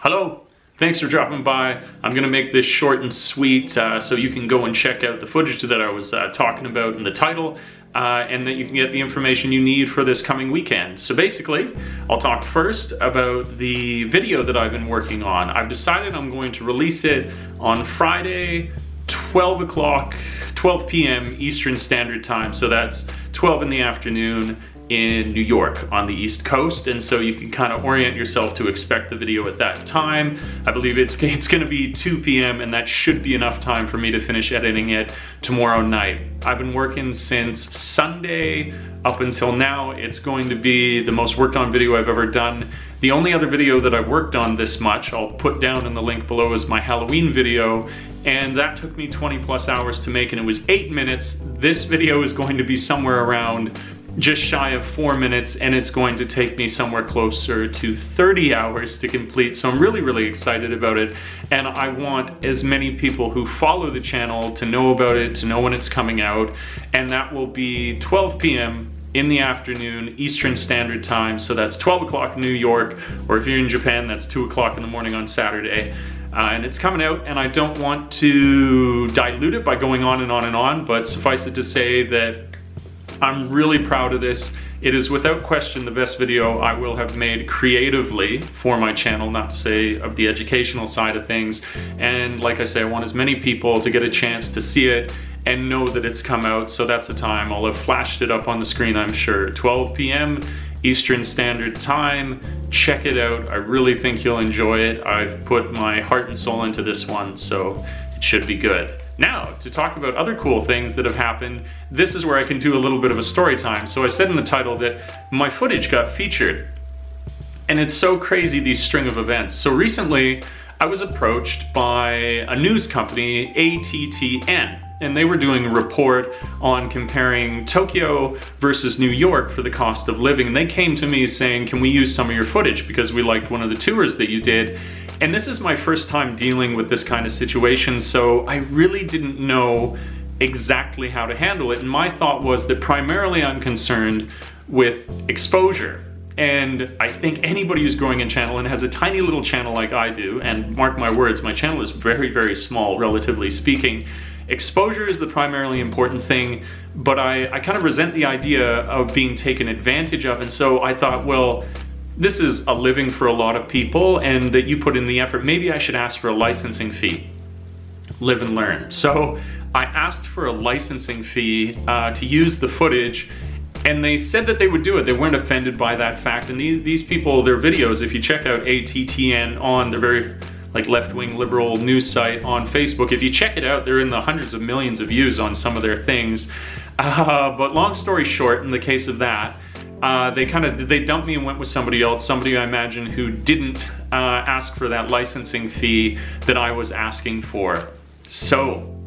Hello, thanks for dropping by. I'm gonna make this short and sweet so you can go and check out the footage that I was talking about in the title and that you can get the information you need for this coming weekend. So basically, I'll talk first about the video that I've been working on. I've decided I'm going to release it on Friday, 12 p.m. Eastern Standard Time. So that's 12 in the afternoon in New York on the East Coast, and so you can kind of orient yourself to expect the video at that time. I believe it's going to be 2 p.m. and that should be enough time for me to finish editing it tomorrow night. I've been working since Sunday up until now. It's going to be the most worked on video I've ever done. The only other video that I worked on this much, I'll put down in the link below, is my Halloween video, and that took me 20 plus hours to make, and it was 8 minutes. This video is going to be somewhere around just shy of 4 minutes, and it's going to take me somewhere closer to 30 hours to complete. So I'm really excited about it, and I want as many people who follow the channel to know about it, to know when it's coming out, and that will be 12 p.m. in the afternoon Eastern Standard Time. So that's 12 o'clock in New York, or if you're in Japan, that's 2 o'clock in the morning on Saturday. And it's coming out, and I don't want to dilute it by going on and on and on, but suffice it to say that I'm really proud of this. It is without question the best video I will have made creatively for my channel, not to say of the educational side of things. And like I say, I want as many people to get a chance to see it and know that it's come out. So that's the time. I'll have flashed it up on the screen, I'm sure. 12 p.m. Eastern Standard Time. Check it out. I really think you'll enjoy it. I've put my heart and soul into this one, so it should be good. Now, to talk about other cool things that have happened, this is where I can do a little bit of a story time. So I said in the title that my footage got featured, and it's so crazy, these string of events. So recently, I was approached by a news company, ATTN, and they were doing a report on comparing Tokyo versus New York for the cost of living. And they came to me saying, can we use some of your footage because we liked one of the tours that you did. And this is my first time dealing with this kind of situation, so I really didn't know exactly how to handle it. And my thought was that primarily I'm concerned with exposure. And I think anybody who's growing a channel and has a tiny little channel like I do, and mark my words, my channel is very small, relatively speaking, exposure is the primarily important thing, but I kind of resent the idea of being taken advantage of. And so I thought, well, this is a living for a lot of people, and that you put in the effort, maybe I should ask for a licensing fee. Live and learn. So I asked for a licensing fee to use the footage, and they said that they would do it. They weren't offended by that fact. And these people, their videos, if you check out ATTN on their very left-wing liberal news site on Facebook, if you check it out, they're in the hundreds of millions of views on some of their things. But long story short, in the case of that, they dumped me and went with somebody else, somebody I imagine who didn't ask for that licensing fee that I was asking for. So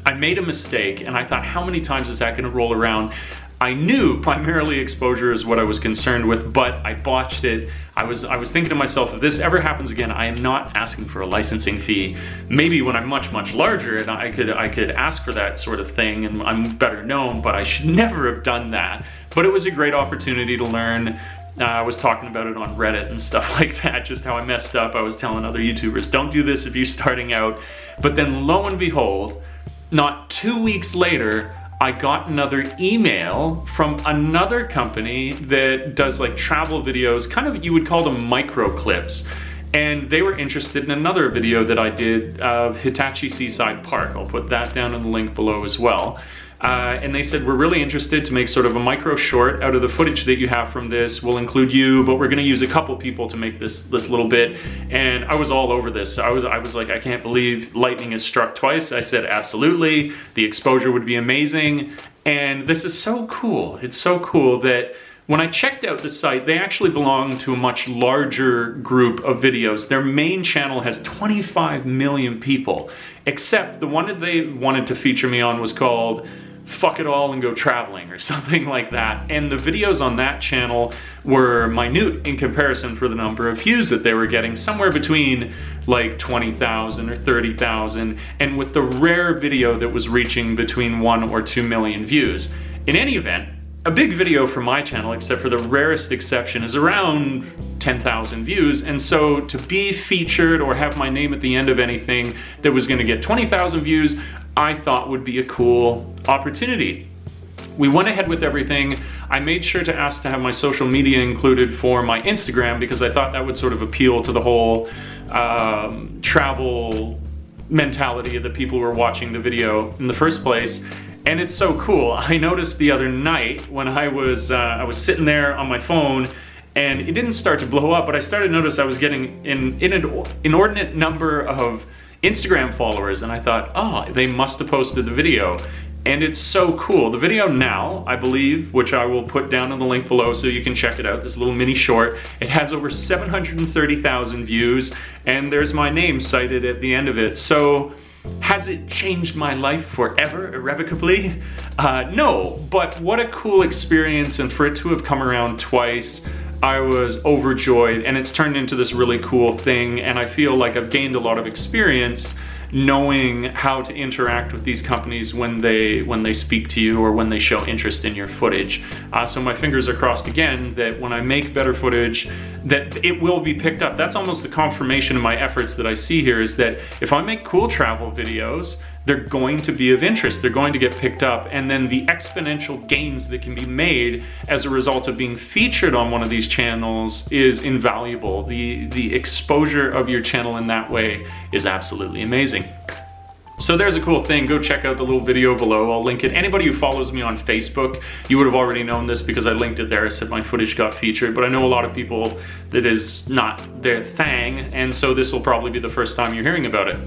I made a mistake, and I thought, how many times is that going to roll around? I knew primarily exposure is what I was concerned with, but I botched it. I was thinking to myself, if this ever happens again, I am not asking for a licensing fee. Maybe when I'm much larger and I could ask for that sort of thing and I'm better known, but I should never have done that. But it was a great opportunity to learn. I was talking about it on Reddit and stuff like that, just how I messed up. I was telling other YouTubers, don't do this if you're starting out. But then lo and behold, not 2 weeks later, I got another email from another company that does travel videos, kind of, you would call them micro clips. And they were interested in another video that I did of Hitachi Seaside Park. I'll put that down in the link below as well. And they said, we're really interested to make sort of a micro short out of the footage that you have from this. We'll include you, but we're gonna use a couple people to make this little bit. And I was all over this. I was like, I can't believe lightning has struck twice. I said, absolutely, the exposure would be amazing. And this is so cool. It's so cool that when I checked out the site, they actually belong to a much larger group of videos. Their main channel has 25 million people, except the one that they wanted to feature me on was called Fuck It All and Go Traveling or something like that. And the videos on that channel were minute in comparison for the number of views that they were getting, somewhere between 20,000 or 30,000, and with the rare video that was reaching between 1 or 2 million views. In any event, a big video for my channel, except for the rarest exception, is around 10,000 views. And so to be featured or have my name at the end of anything that was going to get 20,000 views, I thought would be a cool opportunity. We went ahead with everything. I made sure to ask to have my social media included for my Instagram because I thought that would sort of appeal to the whole travel mentality of the people who were watching the video in the first place. And it's so cool. I noticed the other night when I was sitting there on my phone, and it didn't start to blow up, but I started to notice I was getting an inordinate number of Instagram followers, and I thought, oh, they must have posted the video. And it's so cool. The video now, I believe, which I will put down in the link below so you can check it out, this little mini short, it has over 730,000 views, and there's my name cited at the end of it. So, has it changed my life forever, irrevocably? No, but what a cool experience, and for it to have come around twice, I was overjoyed, and it's turned into this really cool thing, and I feel like I've gained a lot of experience knowing how to interact with these companies when they speak to you or when they show interest in your footage. So my fingers are crossed again that when I make better footage, that it will be picked up. That's almost the confirmation of my efforts that I see here, is that if I make cool travel videos, they're going to be of interest, they're going to get picked up, and then the exponential gains that can be made as a result of being featured on one of these channels is invaluable. The exposure of your channel in that way is absolutely amazing. So there's a cool thing. Go check out the little video below. I'll link it. Anybody who follows me on Facebook, you would have already known this because I linked it there. I said my footage got featured, but I know a lot of people that is not their thing, and so this will probably be the first time you're hearing about it.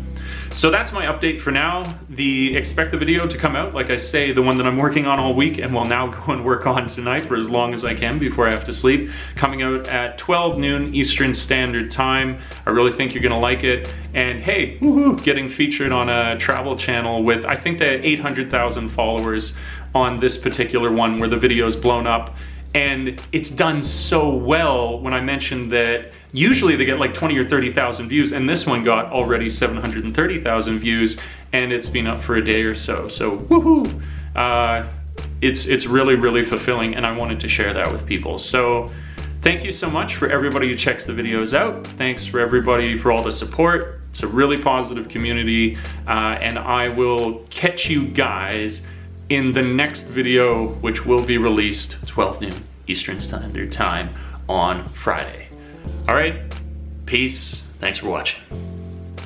So that's my update for now. Expect the video to come out, like I say, the one that I'm working on all week and will now go and work on tonight for as long as I can before I have to sleep, coming out at 12 noon Eastern Standard Time. I really think you're gonna like it. And hey, woohoo, getting featured on a travel channel with, I think they had 800,000 followers on this particular one where the video's blown up. And it's done so well when I mentioned that usually they get like 20 or 30,000 views, and this one got already 730,000 views, and it's been up for a day or so. So woohoo! It's really, really fulfilling, and I wanted to share that with people. So thank you so much for everybody who checks the videos out. Thanks for everybody for all the support. It's a really positive community, and I will catch you guys in the next video, which will be released 12 noon Eastern Standard Time on Friday. All right, peace. Thanks for watching.